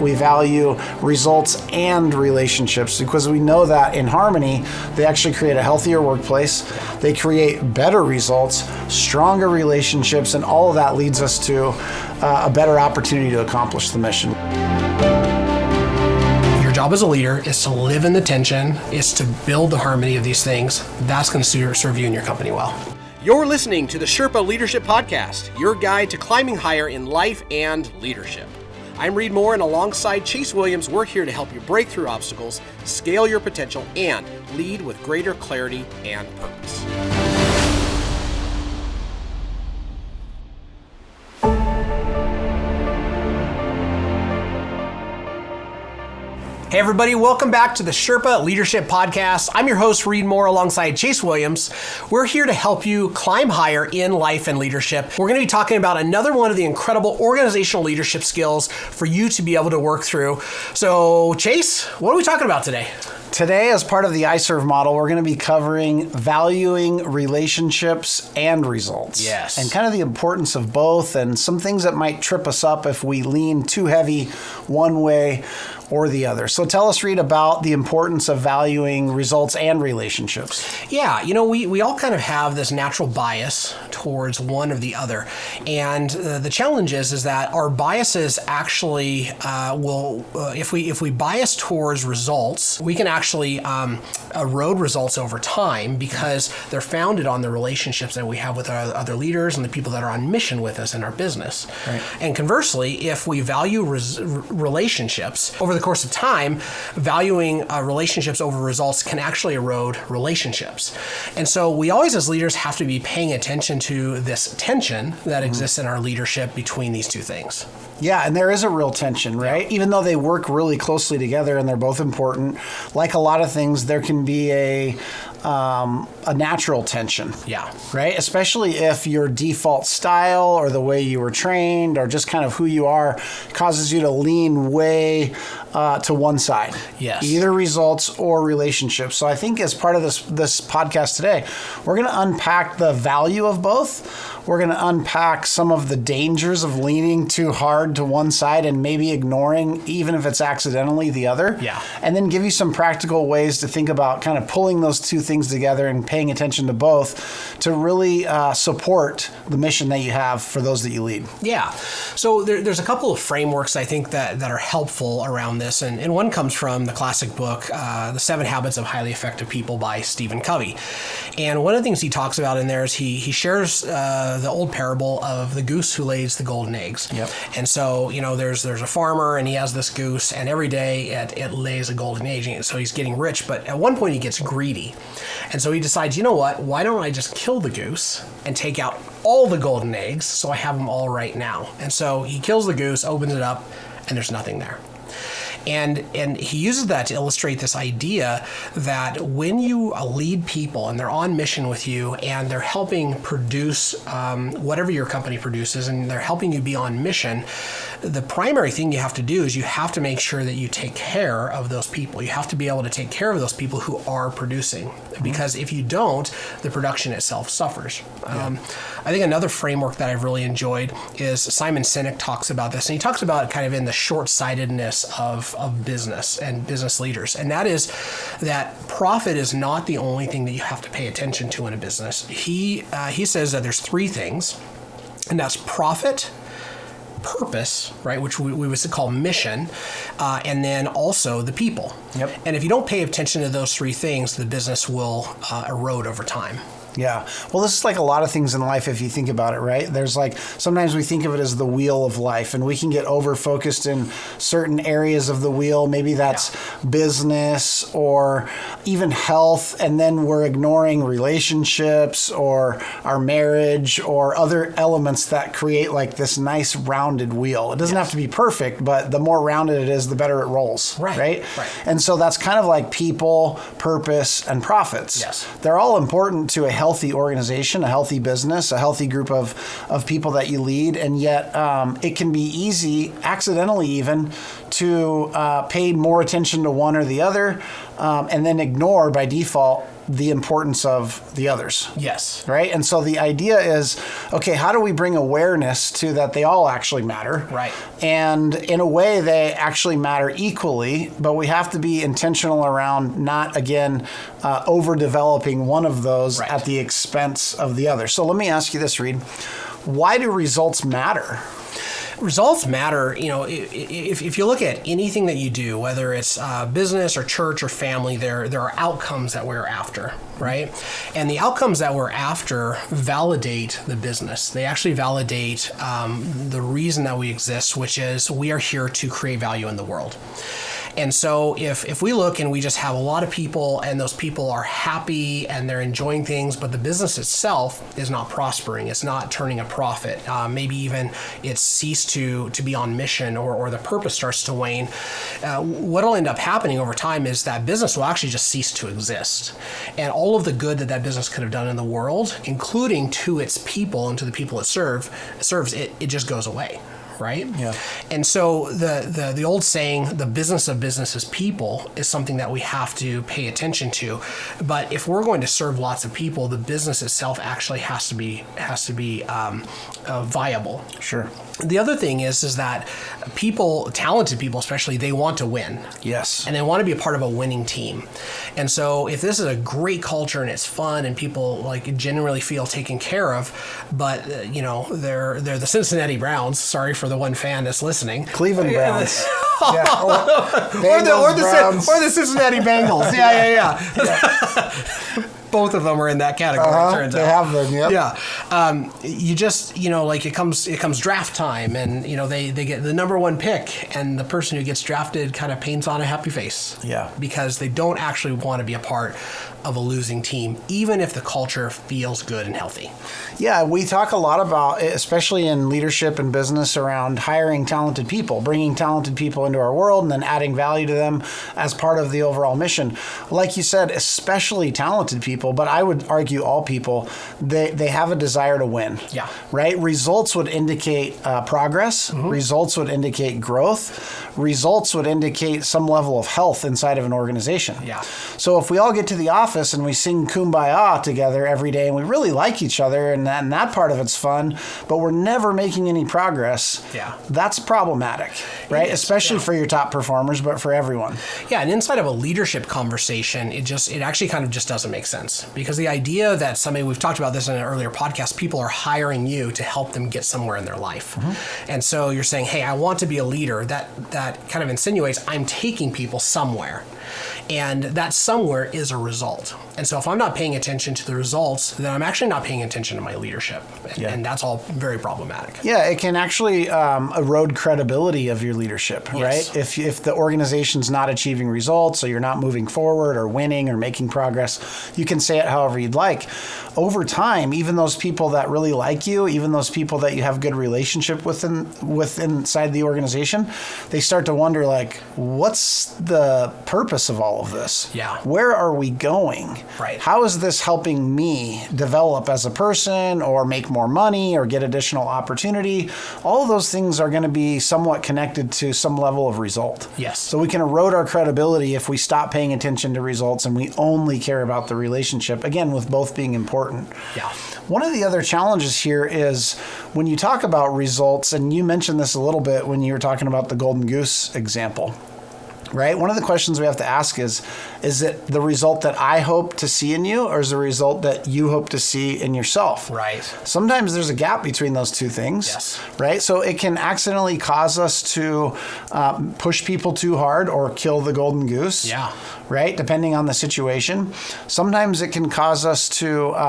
we value results and relationships, because we know that in harmony, they actually create a healthier workplace. They create better results, stronger relationships, and all of that leads us to a better opportunity to accomplish the mission. Your job as a leader is to live in the tension, is to build the harmony of these things. That's going to serve you and your company well. You're listening to the Sherpa Leadership Podcast, your guide to climbing higher in life and leadership. I'm Reed Moore, and alongside Chase Williams, we're here to help you break through obstacles, scale your potential, and lead with greater clarity and purpose. Hey everybody, welcome back to the Sherpa Leadership Podcast. I'm your host, Reed Moore, alongside Chase Williams. We're here to help you climb higher in life and leadership. We're going to be talking about another one of the incredible organizational leadership skills for you to be able to work through. So Chase, what are we talking about today? Today, as part of the iServe model, we're going to be covering valuing relationships and results. Yes. And kind of the importance of both, and some things that might trip us up if we lean too heavy one way or the other. So tell us, Reed, about the importance of valuing results and relationships. Yeah, we all kind of have this natural bias towards one or the other. And the challenge is that our biases actually if we bias towards results, we can actually erode results over time because they're founded on the relationships that we have with our other leaders and the people that are on mission with us in our business. Right. And conversely, if we value relationships over the course of time, valuing relationships over results can actually erode relationships. And so we always as leaders have to be paying attention to this tension that exists in our leadership between these two things. Yeah, and there is a real tension, right? Even though they work really closely together and they're both important, like a lot of things, there can be a natural tension. Yeah. Right? Especially if your default style or the way you were trained or just kind of who you are causes you to lean way to one side. Yes. Either results or relationships. So I think as part of this podcast today, we're going to unpack the value of both. We're going to unpack some of the dangers of leaning too hard to one side and maybe ignoring, even if it's accidentally, the other. Yeah. And then give you some practical ways to think about kind of pulling those two things together and paying attention to both to really support the mission that you have for those that you lead. Yeah. So there's a couple of frameworks I think that are helpful around this. And one comes from the classic book, The 7 Habits of Highly Effective People by Stephen Covey. And one of the things he talks about in there is he shares the old parable of the goose who lays the golden eggs. Yep. And so, there's a farmer and he has this goose, and every day it lays a golden egg. And so he's getting rich, but at one point he gets greedy. And so he decides, you know what, why don't I just kill the goose and take out all the golden eggs so I have them all right now? And so he kills the goose, opens it up, and there's nothing there. And he uses that to illustrate this idea that when you lead people and they're on mission with you and they're helping produce whatever your company produces and they're helping you be on mission, the primary thing you have to do is you have to make sure that you take care of those people. You have to be able to take care of those people who are producing, because if you don't, the production itself suffers. Yeah. I think another framework that I've really enjoyed is Simon Sinek talks about this, and he talks about it kind of in the short-sightedness of business and business leaders. And that is that profit is not the only thing that you have to pay attention to in a business. He says that there's 3 things, and that's profit, purpose, right, which we would call mission, and then also the people. Yep. And if you don't pay attention to those 3 things, the business will erode over time. Yeah. Well, this is like a lot of things in life if you think about it, right? There's like, sometimes we think of it as the wheel of life, and we can get over-focused in certain areas of the wheel. Maybe that's business or even health, and then we're ignoring relationships or our marriage or other elements that create like this nice rounded wheel. It doesn't have to be perfect, but the more rounded it is, the better it rolls, right? And so that's kind of like people, purpose, and profits. Yes. They're all important to a healthy organization, a healthy business, a healthy group of people that you lead, and yet it can be easy, accidentally even, to pay more attention to one or the other, and then ignore by default the importance of the others. Yes. Right? And so the idea is, okay, how do we bring awareness to that they all actually matter? Right. And in a way, they actually matter equally, but we have to be intentional around not, again, overdeveloping one of those right. at the expense of the other. So let me ask you this, Reed. Why do results matter? Results matter. If you look at anything that you do, whether it's business or church or family, there are outcomes that we're after, right? And the outcomes that we're after validate the business. They actually validate the reason that we exist, which is we are here to create value in the world. And so if we look and we just have a lot of people and those people are happy and they're enjoying things, but the business itself is not prospering, it's not turning a profit, maybe even it's ceased to be on mission or the purpose starts to wane, what'll end up happening over time is that business will actually just cease to exist. And all of the good that business could have done in the world, including to its people and to the people it serves, it just goes away. Right? Yeah. And so the old saying, the business of business is people, is something that we have to pay attention to. But if we're going to serve lots of people, the business itself actually has to be viable. Sure. The other thing is that people, talented people especially, they want to win. Yes. And they want to be a part of a winning team. And so if this is a great culture and it's fun and people like generally feel taken care of, but they're the Cincinnati Browns. Sorry for the one fan that's listening. Cleveland Browns. Yeah. or the Cincinnati Bengals. Yeah. Both of them are in that category. Turns out they have them. Yep. Yeah. You just it comes draft time, and they get the number one pick, and the person who gets drafted kind of paints on a happy face. Yeah. Because they don't actually want to be a part of a losing team, even if the culture feels good and healthy. Yeah, we talk a lot about, especially in leadership and business, around hiring talented people, bringing talented people into our world and then adding value to them as part of the overall mission. Like you said, especially talented people, but I would argue all people, they have a desire to win. Yeah. Right? Results would indicate progress. Mm-hmm. Results would indicate growth. Results would indicate some level of health inside of an organization. Yeah. So if we all get to the office and we sing Kumbaya together every day and we really like each other and that part of it's fun, but we're never making any progress, that's problematic, right? Especially for your top performers, but for everyone. Yeah, and inside of a leadership conversation, it actually kind of just doesn't make sense, because the idea that we've talked about this in an earlier podcast, people are hiring you to help them get somewhere in their life. Mm-hmm. And so you're saying, hey, I want to be a leader. That kind of insinuates I'm taking people somewhere. And that somewhere is a result. And so if I'm not paying attention to the results, then I'm actually not paying attention to my leadership. And that's all very problematic. Yeah, it can actually erode credibility of your leadership, right? If the organization's not achieving results, or you're not moving forward or winning or making progress, you can say it however you'd like. Over time, even those people that really like you, even those people that you have good relationship with inside the organization, they start to wonder, like, what's the purpose of all of this? Yeah. Where are we going? Right. How is this helping me develop as a person or make more money or get additional opportunity? All of those things are going to be somewhat connected to some level of result. Yes. So we can erode our credibility if we stop paying attention to results and we only care about the relationship, again, with both being important. Yeah. One of the other challenges here is when you talk about results, and you mentioned this a little bit when you were talking about the Golden Goose example, right? One of the questions we have to ask is it the result that I hope to see in you, or is the result that you hope to see in yourself? Right. Sometimes there's a gap between those two things. Yes. Right? So it can accidentally cause us to push people too hard or kill the golden goose. Yeah. Right? Depending on the situation. Sometimes it can cause us to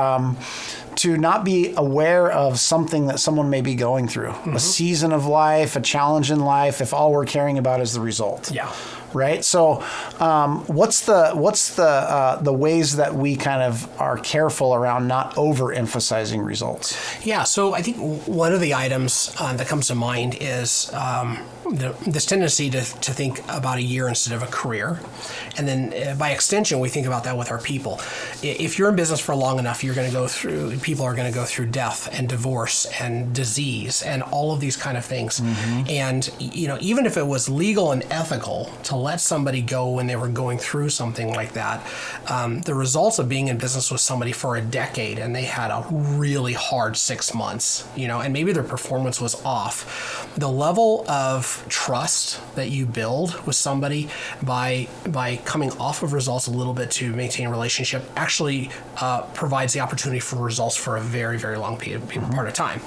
not be aware of something that someone may be going through, a season of life, a challenge in life, if all we're caring about is the result. Yeah. Right? So what's the the ways that we kind of are careful around not overemphasizing results? Yeah, so I think one of the items that comes to mind is this tendency to think about a year instead of a career. And then by extension, we think about that with our people. If you're in business for long enough, people are going to go through death and divorce and disease and all of these kind of things. Mm-hmm. And, even if it was legal and ethical to let somebody go when they were going through something like that, the results of being in business with somebody for a decade and they had a really hard 6 months, and maybe their performance was off, the level of trust that you build with somebody by coming off of results a little bit to maintain a relationship actually provides the opportunity for results for a very, very long part of time.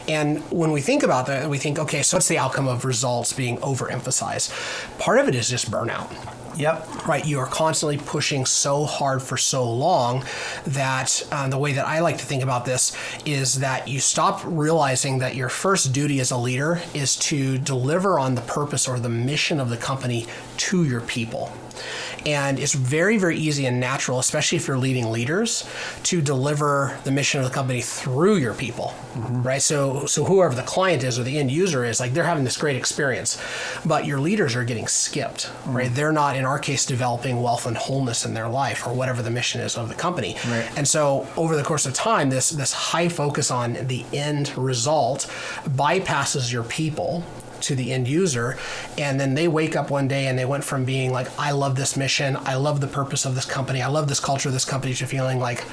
And when we think about that, we think, okay, so what's the outcome of results being overemphasized? Part of it is just burnout. Yep. Right. You are constantly pushing so hard for so long that the way that I like to think about this is that you stop realizing that your first duty as a leader is to deliver on the purpose or the mission of the company to your people. And it's very, very easy and natural, especially if you're leading leaders, to deliver the mission of the company through your people, mm-hmm. right? So whoever the client is or the end user is, like, they're having this great experience, but your leaders are getting skipped, mm-hmm. right? They're not, in our case, developing wealth and wholeness in their life or whatever the mission is of the company. Right. And so over the course of time, this high focus on the end result bypasses your people to the end user, and then they wake up one day and they went from being like, I love this mission, I love the purpose of this company, I love this culture of this company, to feeling like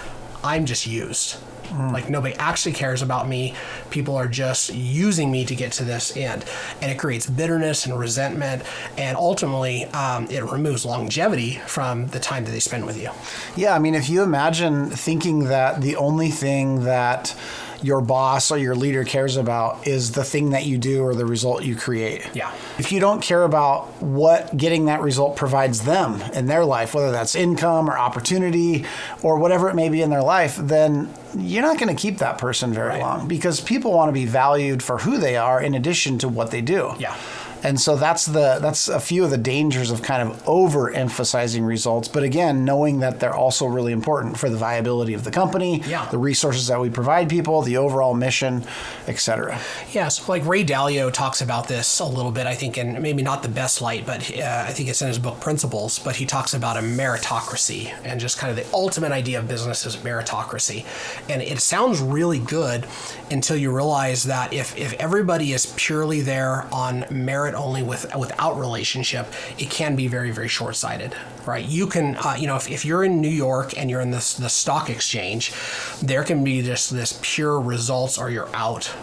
I'm just used. Like nobody actually cares about me. People are just using me to get to this end. And it creates bitterness and resentment. And ultimately, it removes longevity from the time that they spend with you. Yeah, I mean, if you imagine thinking that the only thing that your boss or your leader cares about is the thing that you do or the result you create. Yeah. If you don't care about what getting that result provides them in their life, whether that's income or opportunity or whatever it may be in their life, then you're not going to keep that person very long, because people want to be valued for who they are in addition to what they do. Yeah. And so that's a few of the dangers of kind of overemphasizing results. But again, knowing that they're also really important for the viability of the company, the resources that we provide people, the overall mission, et cetera. Yeah, so like Ray Dalio talks about this a little bit, I think, in maybe not the best light, but I think it's in his book Principles, but he talks about a meritocracy and just kind of the ultimate idea of business is meritocracy. And it sounds really good until you realize that if everybody is purely there on merit only without relationship, it can be very, very short-sighted, right? You can, if you're in New York and you're in the stock exchange, there can be just this pure results or you're out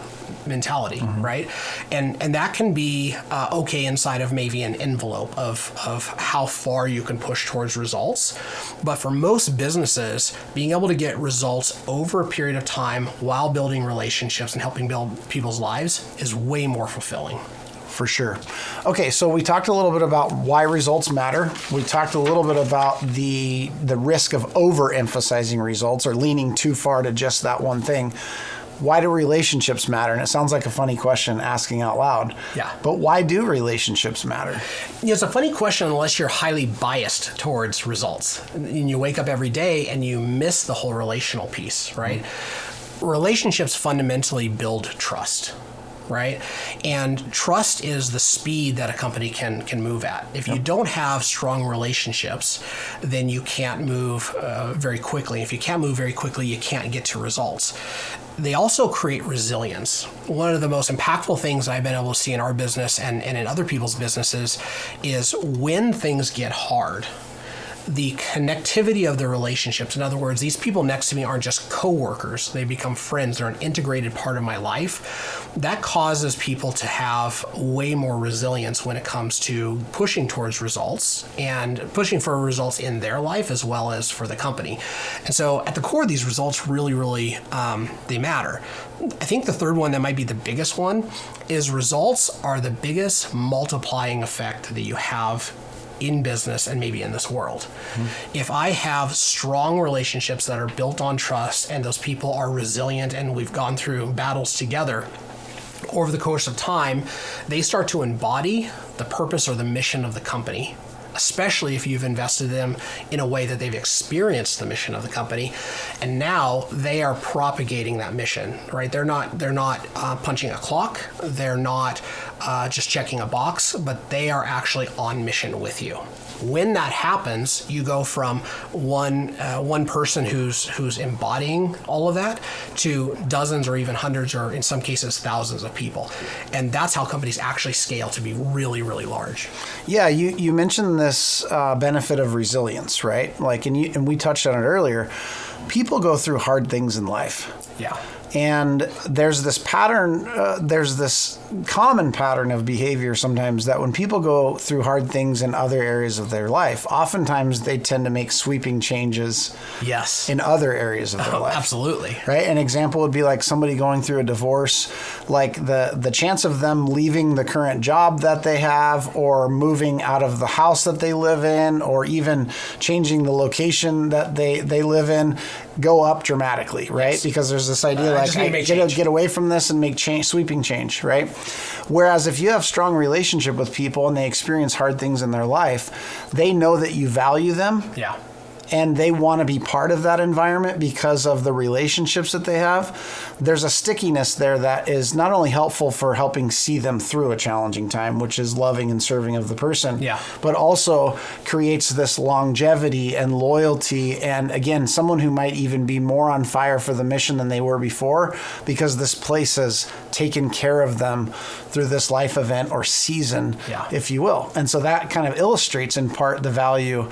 mentality, mm-hmm. right? And that can be okay inside of maybe an envelope of how far you can push towards results. But for most businesses, being able to get results over a period of time while building relationships and helping build people's lives is way more fulfilling. For sure. Okay, so we talked a little bit about why results matter. We talked a little bit about the risk of overemphasizing results or leaning too far to just that one thing. Why do relationships matter? And it sounds like a funny question asking out loud. Yeah. But why do relationships matter? It's a funny question unless you're highly biased towards results. And you wake up every day and you miss the whole relational piece, right? Mm-hmm. Relationships fundamentally build trust. Right? And trust is the speed that a company can move at. If you don't have strong relationships, then you can't move very quickly. If you can't move very quickly, you can't get to results. They also create resilience. One of the most impactful things I've been able to see in our business and in other people's businesses is when things get hard, the connectivity of the relationships. In other words, these people next to me aren't just coworkers. They become friends. They're an integrated part of my life. That causes people to have way more resilience when it comes to pushing towards results and pushing for results in their life as well as for the company. And so at the core of these results really, really, they matter. I think the third one that might be the biggest one is results are the biggest multiplying effect that you have in business and maybe in this world. Mm-hmm. If I have strong relationships that are built on trust and those people are resilient and we've gone through battles together, over the course of time, they start to embody the purpose or the mission of the company. especially if you've invested them in a way that they've experienced the mission of the company, and now they are propagating that mission, right? They're not punching a clock. They're not just checking a box, but they are actually on mission with you. When that happens, you go from one person who's embodying all of that to dozens or even hundreds or in some cases thousands of people. And that's how companies actually scale to be really, really large. Yeah, you mentioned this benefit of resilience, right? Like, and we touched on it earlier. People go through hard things in life. Yeah. And there's this pattern, there's this common pattern of behavior sometimes that when people go through hard things in other areas of their life, oftentimes they tend to make sweeping changes in other areas of their life. Absolutely. Right? An example would be like somebody going through a divorce, like the chance of them leaving the current job that they have or moving out of the house that they live in or even changing the location that they live in go up dramatically, right? Yes. Because there's this idea like I get away from this and make sweeping change, right? Whereas if you have strong relationship with people and they experience hard things in their life, they know that you value them. Yeah. And they want to be part of that environment because of the relationships that they have. There's a stickiness there that is not only helpful for helping see them through a challenging time, which is loving and serving of the person, but also creates this longevity and loyalty. And again, someone who might even be more on fire for the mission than they were before because this place has taken care of them through this life event or season, if you will. And so that kind of illustrates in part the value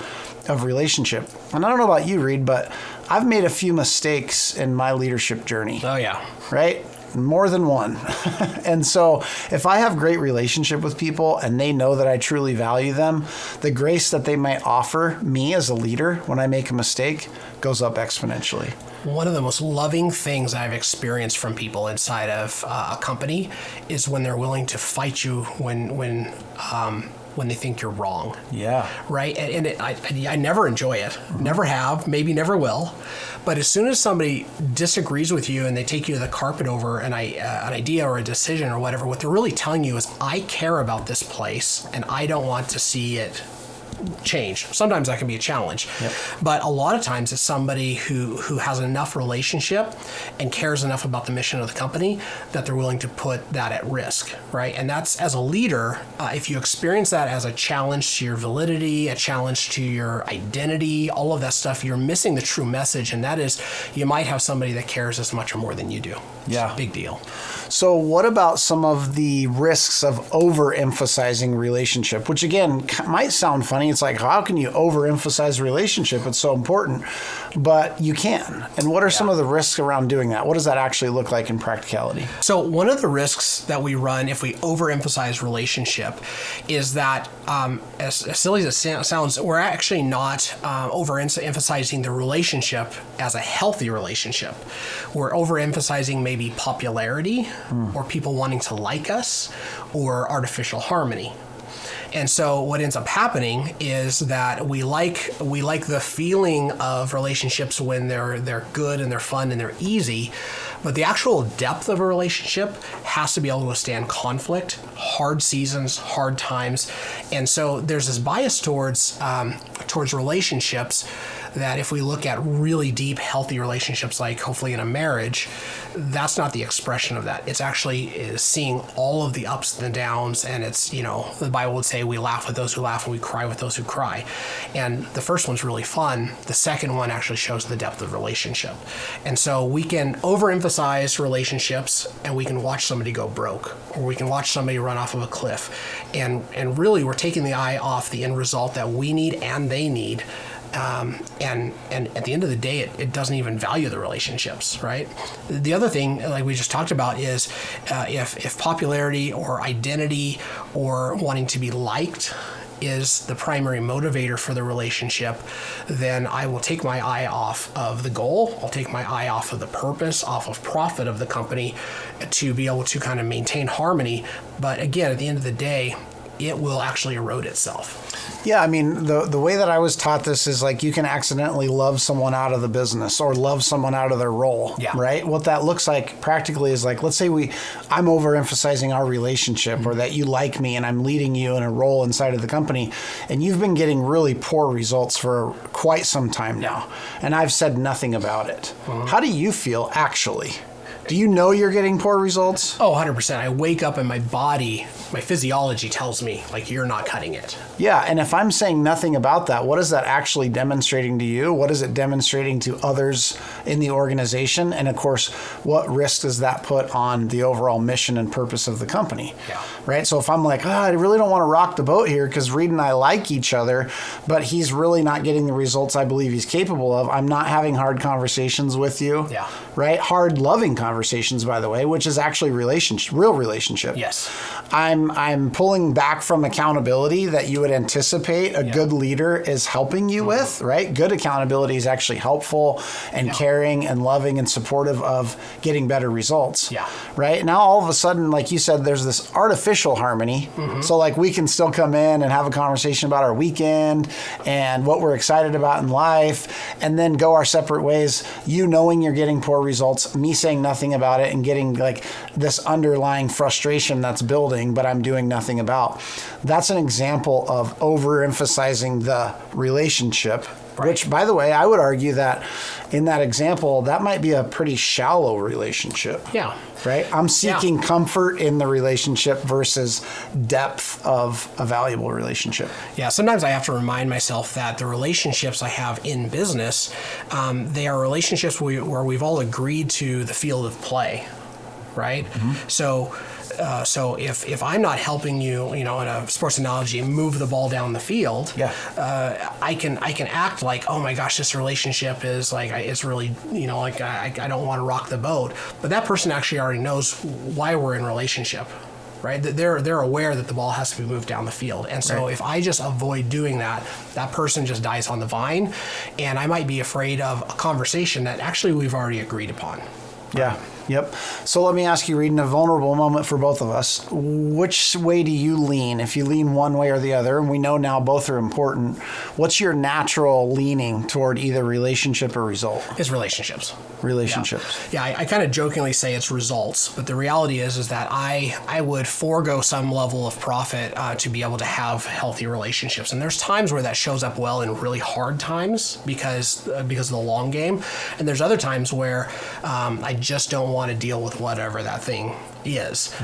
of relationship. And I don't know about you, Reed, but I've made a few mistakes in my leadership journey. Oh, yeah. Right? More than one. And so if I have great relationship with people and they know that I truly value them, the grace that they might offer me as a leader when I make a mistake goes up exponentially. One of the most loving things I've experienced from people inside of a company is when they're willing to fight you when they think you're wrong. Yeah. Right? And I never enjoy it. Never have, maybe never will. But as soon as somebody disagrees with you and they take you to the carpet over an idea or a decision or whatever, what they're really telling you is, I care about this place and I don't want to see it change. Sometimes that can be a challenge. Yep. But a lot of times it's somebody who has enough relationship and cares enough about the mission of the company that they're willing to put that at risk, right? And that's, as a leader, if you experience that as a challenge to your validity, a challenge to your identity, all of that stuff, you're missing the true message, and that is you might have somebody that cares as much or more than you do. Yeah. Big deal. So what about some of the risks of overemphasizing relationship, which again might sound funny. It's like, how can you overemphasize relationship? It's so important, but you can. And what are some of the risks around doing that? What does that actually look like in practicality? So one of the risks that we run if we overemphasize relationship is that, as silly as it sounds, we're actually not overemphasizing the relationship as a healthy relationship. We're overemphasizing maybe popularity or people wanting to like us or artificial harmony. And so what ends up happening is that we like the feeling of relationships when they're good and they're fun and they're easy, but the actual depth of a relationship has to be able to withstand conflict, hard seasons, hard times. And so there's this bias towards relationships that if we look at really deep, healthy relationships, like hopefully in a marriage, that's not the expression of that. It's actually seeing all of the ups and the downs, and it's, the Bible would say we laugh with those who laugh and we cry with those who cry. And the first one's really fun. The second one actually shows the depth of relationship. And so we can overemphasize relationships and we can watch somebody go broke, or we can watch somebody run off of a cliff. And really we're taking the eye off the end result that we need and they need. And at the end of the day, it doesn't even value the relationships, right? The other thing, like we just talked about, is if popularity or identity or wanting to be liked is the primary motivator for the relationship, then I will take my eye off of the goal. I'll take my eye off of the purpose, off of profit of the company to be able to kind of maintain harmony. But again, at the end of the day, it will actually erode itself. Yeah, I mean, the way that I was taught this is like you can accidentally love someone out of the business or love someone out of their role, right? What that looks like practically is like, let's say I'm overemphasizing our relationship or that you like me and I'm leading you in a role inside of the company, and you've been getting really poor results for quite some time now, and I've said nothing about it. How do you feel actually? Do you know you're getting poor results? Oh, 100%. I wake up and my body, my physiology tells me, like, you're not cutting it. Yeah, and if I'm saying nothing about that, what is that actually demonstrating to you? What is it demonstrating to others in the organization? And of course, what risk does that put on the overall mission and purpose of the company? Yeah. Right? So if I'm like, I really don't want to rock the boat here because Reed and I like each other, but he's really not getting the results I believe he's capable of, I'm not having hard conversations with you. Yeah. Right? Hard, loving conversations, by the way, which is actually real relationship. Yes. I'm pulling back from accountability that you would anticipate a good leader is helping you with, right? Good accountability is actually helpful and caring and loving and supportive of getting better results. Yeah. Right? Now, all of a sudden, like you said, there's this artificial harmony. So like we can still come in and have a conversation about our weekend and what we're excited about in life and then go our separate ways, you knowing you're getting poor results, me saying nothing about it and getting like this underlying frustration that's building, but I'm doing nothing about. That's an example of overemphasizing the relationship, which, by the way, I would argue that in that example, that might be a pretty shallow relationship. Yeah. Right? I'm seeking comfort in the relationship versus depth of a valuable relationship. Yeah, sometimes I have to remind myself that the relationships I have in business, they are relationships where we've all agreed to the field of play, right? So if I'm not helping you, in a sports analogy, move the ball down the field, I can act like, oh my gosh, this relationship is like, it's really, like I don't want to rock the boat. But that person actually already knows why we're in relationship, right? They're aware that the ball has to be moved down the field. And so if I just avoid doing that, that person just dies on the vine. And I might be afraid of a conversation that actually we've already agreed upon. Yeah. Yep. So let me ask you, Reed, in a vulnerable moment for both of us, which way do you lean? If you lean one way or the other, and we know now both are important, what's your natural leaning toward either relationship or result? It's relationships. Relationships. Yeah, I kind of jokingly say it's results, but the reality is that I would forego some level of profit to be able to have healthy relationships. And there's times where that shows up well in really hard times because of the long game. And there's other times where I just don't want to deal with whatever that thing is.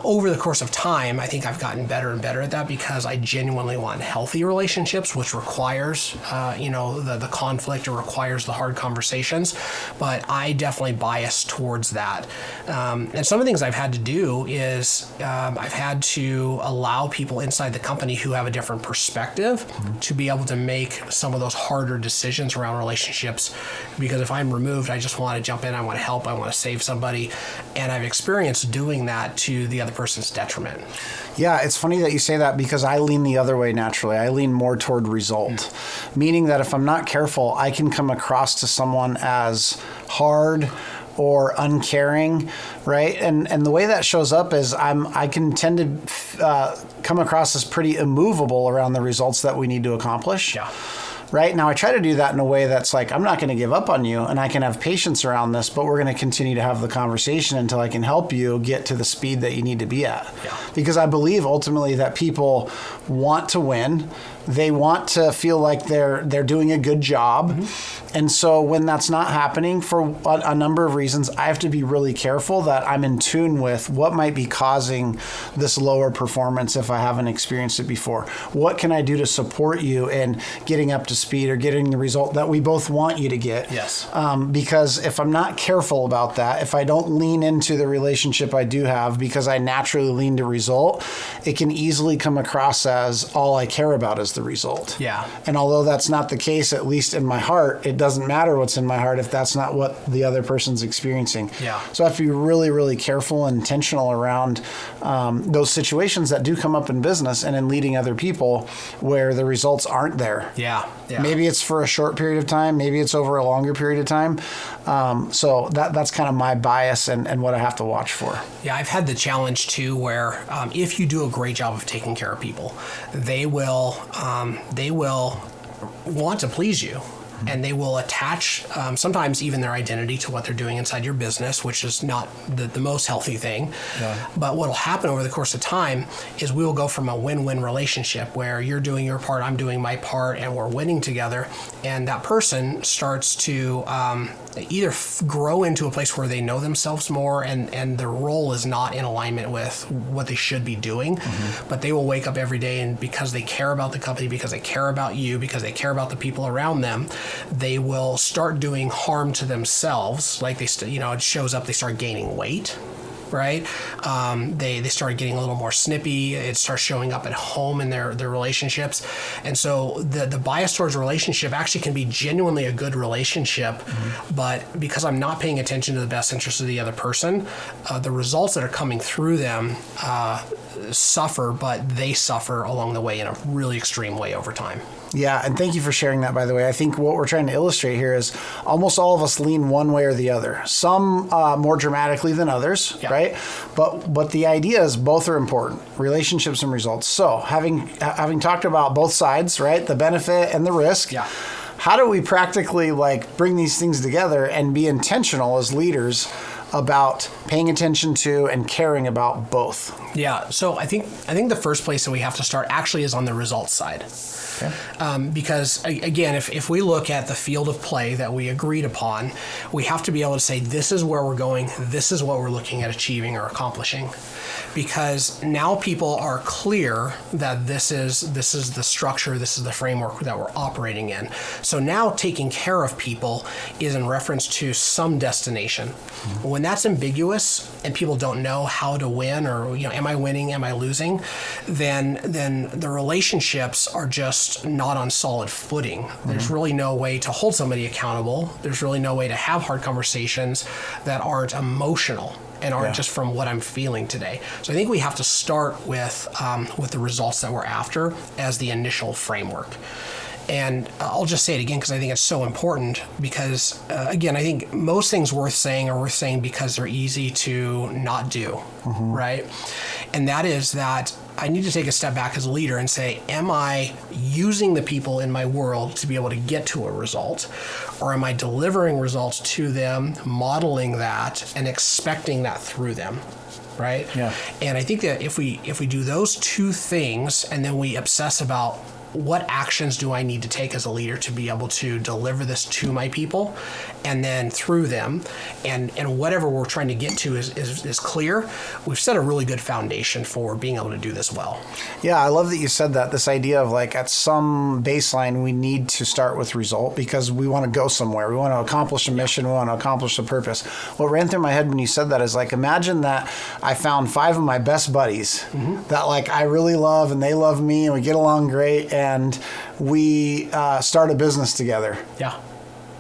Over the course of time, I think I've gotten better and better at that because I genuinely want healthy relationships, which requires, the conflict or requires the hard conversations. But I definitely bias towards that. And some of the things I've had to do is I've had to allow people inside the company who have a different perspective to be able to make some of those harder decisions around relationships. Because if I'm removed, I just want to jump in, I want to help, I want to save somebody. And I've experienced doing that to the other person's detriment. Yeah, it's funny that you say that because I lean the other way naturally. I lean more toward result, meaning that if I'm not careful, I can come across to someone as hard or uncaring, right? And the way that shows up is I can tend to come across as pretty immovable around the results that we need to accomplish. Yeah. Right? Now, I try to do that in a way that's like, I'm not going to give up on you and I can have patience around this, but we're going to continue to have the conversation until I can help you get to the speed that you need to be at. Yeah. Because I believe ultimately that people want to win. They want to feel like they're doing a good job. And so when that's not happening for a number of reasons, I have to be really careful that I'm in tune with what might be causing this lower performance if I haven't experienced it before. What can I do to support you in getting up to speed or getting the result that we both want you to get? Yes. Because if I'm not careful about that, if I don't lean into the relationship I do have because I naturally lean to result, it can easily come across as all I care about is matters the result. Yeah. And although that's not the case, at least in my heart, it doesn't matter what's in my heart if that's not what the other person's experiencing. Yeah. So I have to be really, really careful and intentional around those situations that do come up in business and in leading other people where the results aren't there. Yeah. Maybe it's for a short period of time. Maybe it's over a longer period of time. So that's kind of my bias and what I have to watch for. Yeah, I've had the challenge too, where if you do a great job of taking care of people, they will want to please you. And they will attach sometimes even their identity to what they're doing inside your business, which is not the most healthy thing. Yeah. But what will happen over the course of time is we will go from a win-win relationship where you're doing your part, I'm doing my part, and we're winning together. And that person starts to either grow into a place where they know themselves more and their role is not in alignment with what they should be doing. But they will wake up every day, and because they care about the company, because they care about you, because they care about the people around them, they will start doing harm to themselves. Like it shows up, they start gaining weight, right? They start getting a little more snippy. It starts showing up at home in their relationships. And so the bias towards a relationship actually can be genuinely a good relationship, but because I'm not paying attention to the best interest of the other person, the results that are coming through them suffer, but they suffer along the way in a really extreme way over time. Yeah, and thank you for sharing that, by the way. I think what we're trying to illustrate here is almost all of us lean one way or the other. Some more dramatically than others, right? But the idea is both are important, relationships and results. So having talked about both sides, right, the benefit and the risk, how do we practically bring these things together and be intentional as leaders about paying attention to and caring about both? Yeah, so I think the first place that we have to start actually is on the results side. Okay. Because again, if we look at the field of play that we agreed upon, we have to be able to say, this is where we're going, this is what we're looking at achieving or accomplishing. Because now people are clear that this is the structure, this is the framework that we're operating in. So now taking care of people is in reference to some destination. When that's ambiguous and people don't know how to win, or am I winning, am I losing, then the relationships are just not on solid footing. There's really no way to hold somebody accountable. There's really no way to have hard conversations that aren't emotional and aren't just from what I'm feeling today. So I think we have to start with the results that we're after as the initial framework. And I'll just say it again because I think it's so important because, again, I think most things worth saying are worth saying because they're easy to not do, right? And that is that I need to take a step back as a leader and say, am I using the people in my world to be able to get to a result? Or am I delivering results to them, modeling that, and expecting that through them? Right? Yeah. And I think that if we do those two things and then we obsess about what actions do I need to take as a leader to be able to deliver this to my people and then through them, and whatever we're trying to get to is clear, we've set a really good foundation for being able to do this well. Yeah, I love that you said that, this idea of at some baseline we need to start with result because we want to go somewhere. We want to accomplish a mission. We want to accomplish a purpose. What ran through my head when you said that is imagine that I found 5 of my best buddies that I really love and they love me and we get along great and we start a business together. Yeah.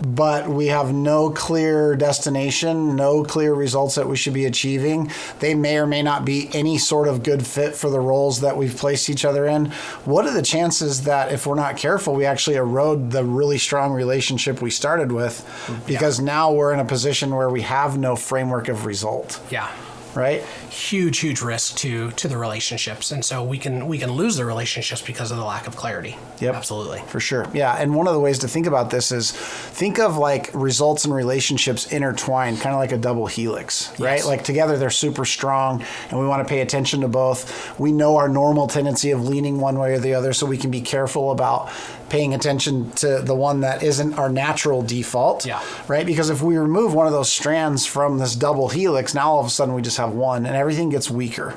But we have no clear destination, no clear results that we should be achieving. They may or may not be any sort of good fit for the roles that we've placed each other in. What are the chances that if we're not careful, we actually erode the really strong relationship we started with because now we're in a position where we have no framework of result? Yeah. Right? Huge risk to the relationships. And so we can lose the relationships because of the lack of clarity. Yep. Absolutely. For sure. Yeah. And one of the ways to think about this is think of results and relationships intertwined, kind of like a double helix, right? Yes. Together they're super strong and we want to pay attention to both. We know our normal tendency of leaning one way or the other, so we can be careful about paying attention to the one that isn't our natural default. Yeah. Right? Because if we remove one of those strands from this double helix, now all of a sudden we just have one and everything gets weaker.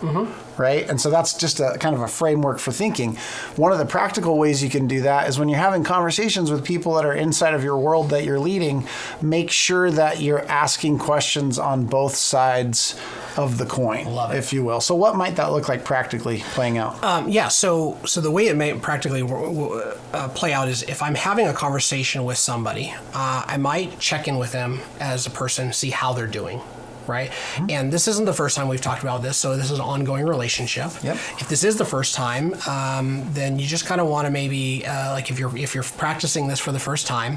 Right? And so that's just a kind of a framework for thinking. One of the practical ways you can do that is when you're having conversations with people that are inside of your world that you're leading, make sure that you're asking questions on both sides of the coin, if you will. So what might that look like practically playing out? So the way it may practically play out is if I'm having a conversation with somebody, I might check in with them as a person, see how they're doing. Right? And this isn't the first time we've talked about this, so this is an ongoing relationship. If this is the first time, then you just kind of want to maybe, like if you're practicing this for the first time,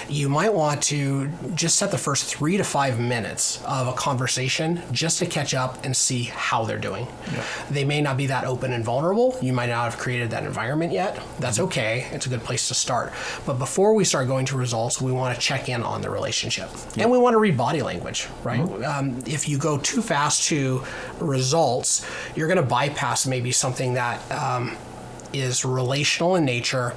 you might want to just set the first 3 to 5 minutes of a conversation just to catch up and see how they're doing. They may not be that open and vulnerable. You might not have created that environment yet. That's okay. It's a good place to start. But before we start going to results, we want to check in on the relationship. And we want to read body language, right? If you go too fast to results, you're going to bypass maybe something that is relational in nature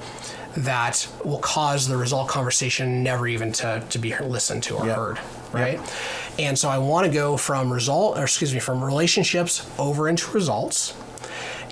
that will cause the result conversation never even to be listened to or heard, right? And so I want to go from from relationships over into results.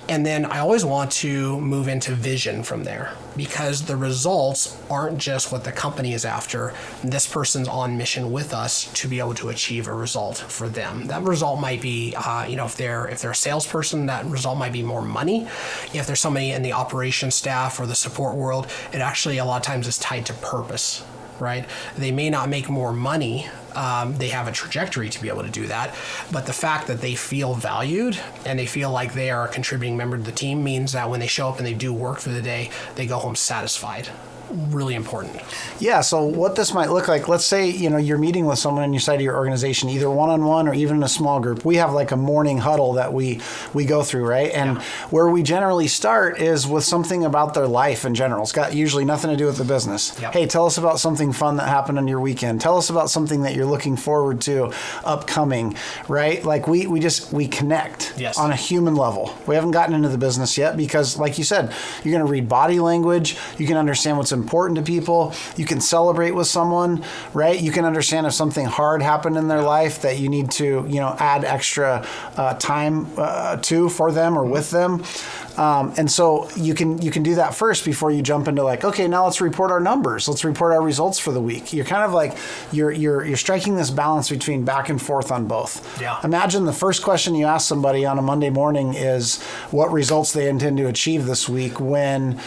And then I always want to move into vision from there, because the results aren't just what the company is after. This person's on mission with us to be able to achieve a result for them. That result might be, if they're a salesperson, that result might be more money. If there's somebody in the operations staff or the support world, it actually a lot of times is tied to purpose. Right? They may not make more money. They have a trajectory to be able to do that. But the fact that they feel valued and they feel like they are a contributing member to the team means that when they show up and they do work for the day, they go home satisfied. Really important. Yeah, so what this might look like, let's say, you're meeting with someone inside of your organization, either one-on-one or even in a small group. We have like a morning huddle that we go through, right? And where we generally start is with something about their life in general. It's got usually nothing to do with the business. Hey, tell us about something fun that happened on your weekend. Tell us about something that you're looking forward to upcoming, right? Like we connect on a human level. We haven't gotten into the business yet because, like you said, you're going to read body language. You can understand what's important to people. You can celebrate with someone, right? You can understand if something hard happened in their life that you need to, add extra time to for them or with them. And so you can do that first before you jump into like, okay, now let's report our numbers. Let's report our results for the week. You're kind of like, you're striking this balance between back and forth on both. Imagine the first question you ask somebody on a Monday morning is what results they intend to achieve this week when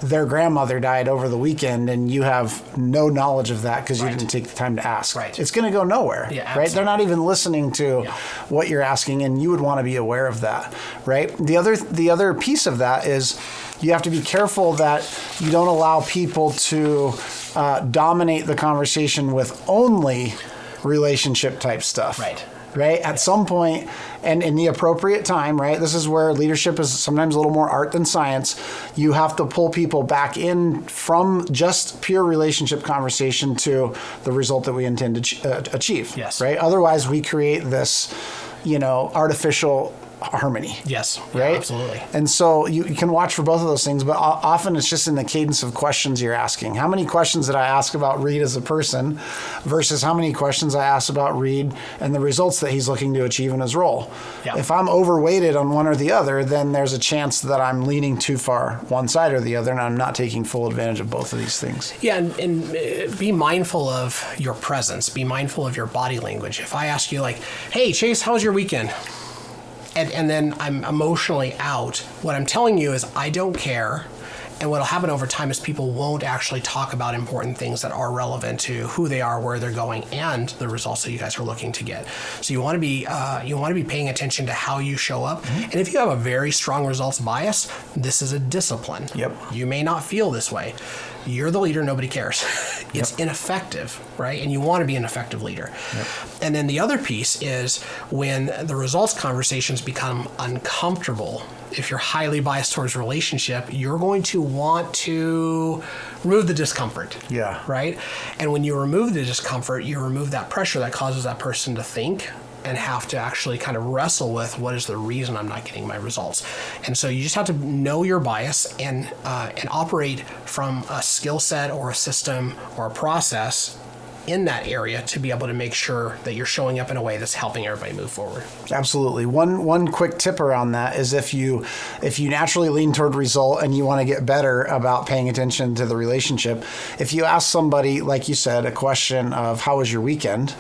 their grandmother died over the weekend and you have no knowledge of that because you didn't take the time to ask. It's going to go nowhere, right? They're not even listening to what you're asking, and you would want to be aware of that, right? The other piece of that is you have to be careful that you don't allow people to dominate the conversation with only relationship type stuff. Right? At some point, and in the appropriate time, right? This is where leadership is sometimes a little more art than science. You have to pull people back in from just pure relationship conversation to the result that we intend to achieve. Right? Otherwise, we create this, artificial harmony. Right? Absolutely. And so you can watch for both of those things, but often it's just in the cadence of questions you're asking. How many questions did I ask about Reed as a person versus how many questions I asked about Reed and the results that he's looking to achieve in his role? If I'm overweighted on one or the other, then there's a chance that I'm leaning too far one side or the other, and I'm not taking full advantage of both of these things. And be mindful of your presence. Be mindful of your body language. If I ask you like, hey, Chase, how was your weekend? And then I'm emotionally out. What I'm telling you is I don't care. And what'll happen over time is people won't actually talk about important things that are relevant to who they are, where they're going, and the results that you guys are looking to get. So you want to be paying attention to how you show up. And if you have a very strong results bias, this is a discipline. You may not feel this way. You're the leader, nobody cares. It's ineffective, right? And you want to be an effective leader. And then the other piece is when the results conversations become uncomfortable. If you're highly biased towards relationship, you're going to want to remove the discomfort. Right? And when you remove the discomfort, you remove that pressure that causes that person to think and have to actually kind of wrestle with what is the reason I'm not getting my results. And so you just have to know your bias and operate from a skill set or a system or a process in that area to be able to make sure that you're showing up in a way that's helping everybody move forward. Absolutely. One quick tip around that is if you naturally lean toward result and you want to get better about paying attention to the relationship, if you ask somebody, like you said, a question of how was your weekend,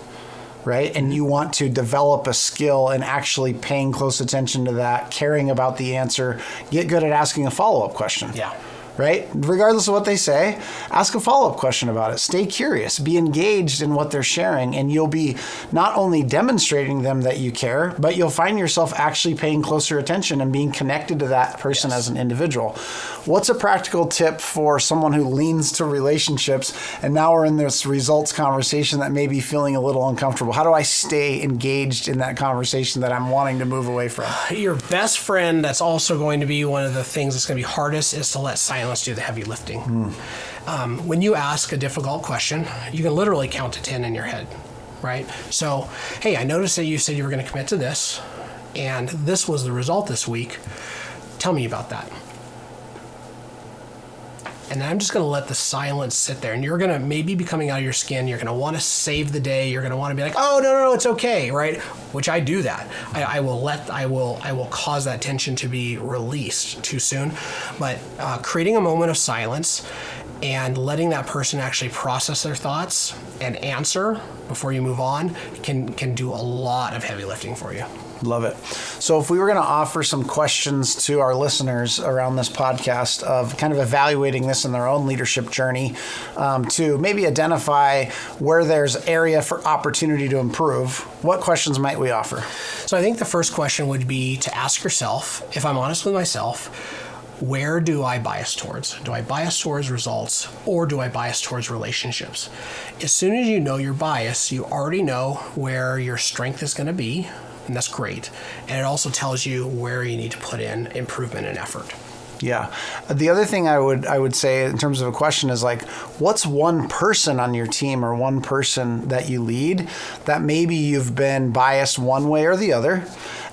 right? And you want to develop a skill in actually paying close attention to that, caring about the answer, get good at asking a follow-up question. Yeah. Right? Regardless of what they say, ask a follow-up question about it. Stay curious. Be engaged in what they're sharing, and you'll be not only demonstrating them that you care, but you'll find yourself actually paying closer attention and being connected to that person as an individual. What's a practical tip for someone who leans to relationships, and now we're in this results conversation that may be feeling a little uncomfortable? How do I stay engaged in that conversation that I'm wanting to move away from? Your best friend, that's also going to be one of the things that's going to be hardest, is to let silence do the heavy lifting. When you ask a difficult question, you can literally count to 10 in your head, right? So, hey, I noticed that you said you were going to commit to this, and this was the result this week. Tell me about that. And I'm just going to let the silence sit there, and you're going to maybe be coming out of your skin. You're going to want to save the day. You're going to want to be like, oh, no, it's okay, right? Which I do that. I will cause that tension to be released too soon. But creating a moment of silence and letting that person actually process their thoughts and answer before you move on can do a lot of heavy lifting for you. Love it. So if we were going to offer some questions to our listeners around this podcast of kind of evaluating this in their own leadership journey, to maybe identify where there's area for opportunity to improve, what questions might we offer? So I think the first question would be to ask yourself, if I'm honest with myself, where do I bias towards? Do I bias towards results, or do I bias towards relationships? As soon as you know your bias, you already know where your strength is going to be, and that's great. And it also tells you where you need to put in improvement and effort. Yeah. The other thing I would say in terms of a question is like, what's one person on your team or one person that you lead that maybe you've been biased one way or the other?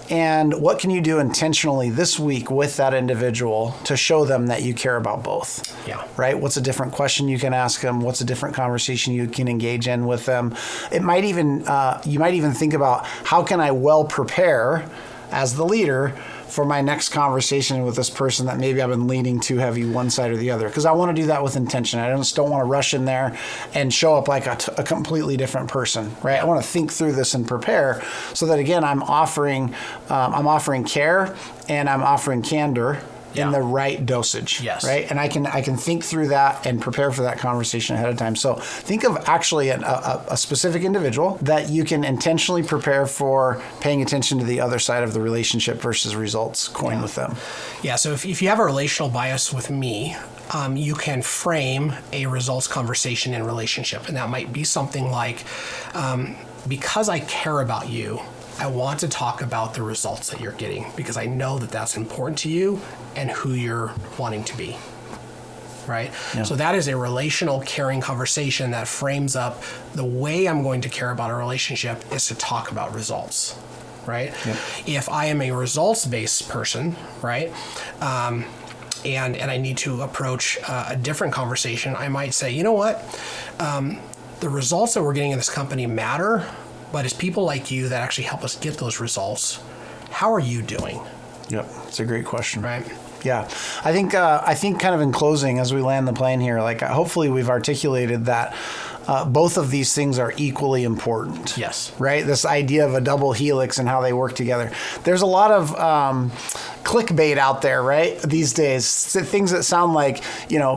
And what can you do intentionally this week with that individual to show them that you care about both? Yeah. Right? What's a different question you can ask them? What's a different conversation you can engage in with them? It might even, you might even think about, how can I well prepare as the leader for my next conversation with this person that maybe I've been leaning too heavy one side or the other? Because I want to do that with intention. I just don't want to rush in there and show up like a completely different person, right? I want to think through this and prepare so that, again, I'm offering care and I'm offering candor in the right dosage, yes, right? And I can think through that and prepare for that conversation ahead of time. So think of actually a specific individual that you can intentionally prepare for paying attention to the other side of the relationship versus results coin with them. Yeah, so if you have a relational bias with me, you can frame a results conversation in relationship. And that might be something like, because I care about you, I want to talk about the results that you're getting because I know that that's important to you and who you're wanting to be, right? Yeah. So that is a relational caring conversation that frames up the way I'm going to care about a relationship is to talk about results, right? Yep. If I am a results-based person, right, and I need to approach a different conversation, I might say, you know what, the results that we're getting in this company matter, but it's people like you that actually help us get those results. How are you doing? Yep, it's a great question. Right. Yeah, I think kind of in closing, as we land the plane here, like hopefully we've articulated that both of these things are equally important. Yes. Right. This idea of a double helix and how they work together. There's a lot of clickbait out there, right? These days, things that sound like,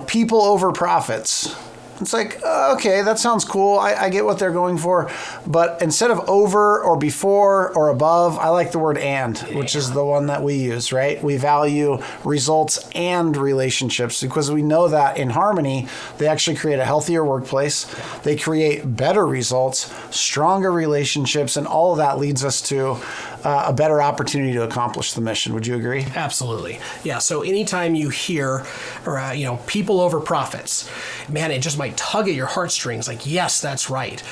people over profits. It's like, okay, that sounds cool. I get what they're going for. But instead of over or before or above, I like the word and, which is the one that we use, right? We value results and relationships because we know that in harmony, they actually create a healthier workplace. They create better results, stronger relationships, and all of that leads us to a better opportunity to accomplish the mission. Would you agree? Absolutely. Yeah. So anytime you hear, people over profits, man, it just might tug at your heartstrings. Like, yes, that's right.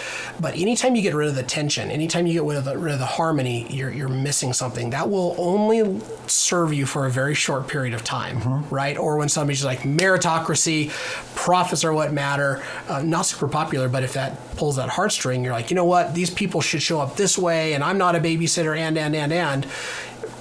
But anytime you get rid of the tension, anytime you get rid of the harmony, you're missing something. That will only serve you for a very short period of time, right? Or when somebody's like, meritocracy, profits are what matter. Not super popular, but if that pulls that heartstring, you're like, you know what? These people should show up this way, and I'm not a babysitter, and.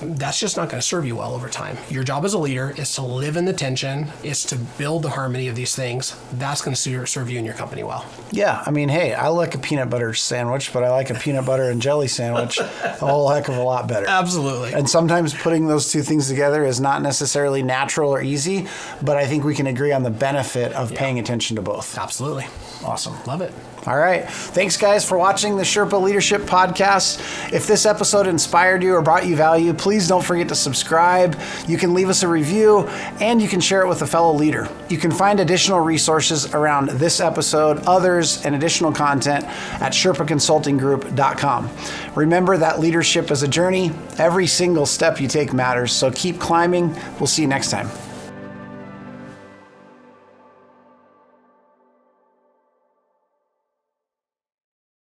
That's just not going to serve you well over time. Your job as a leader is to live in the tension, is to build the harmony of these things. That's going to serve you and your company well. Yeah. I mean, hey, I like a peanut butter sandwich, but I like a peanut butter and jelly sandwich a whole heck of a lot better. Absolutely. And sometimes putting those two things together is not necessarily natural or easy, but I think we can agree on the benefit of paying attention to both. Absolutely. Awesome. Love it. All right. Thanks, guys, for watching the Sherpa Leadership Podcast. If this episode inspired you or brought you value, please don't forget to subscribe. You can leave us a review, and you can share it with a fellow leader. You can find additional resources around this episode, others, and additional content at SherpaConsultingGroup.com. Remember that leadership is a journey. Every single step you take matters, so keep climbing. We'll see you next time.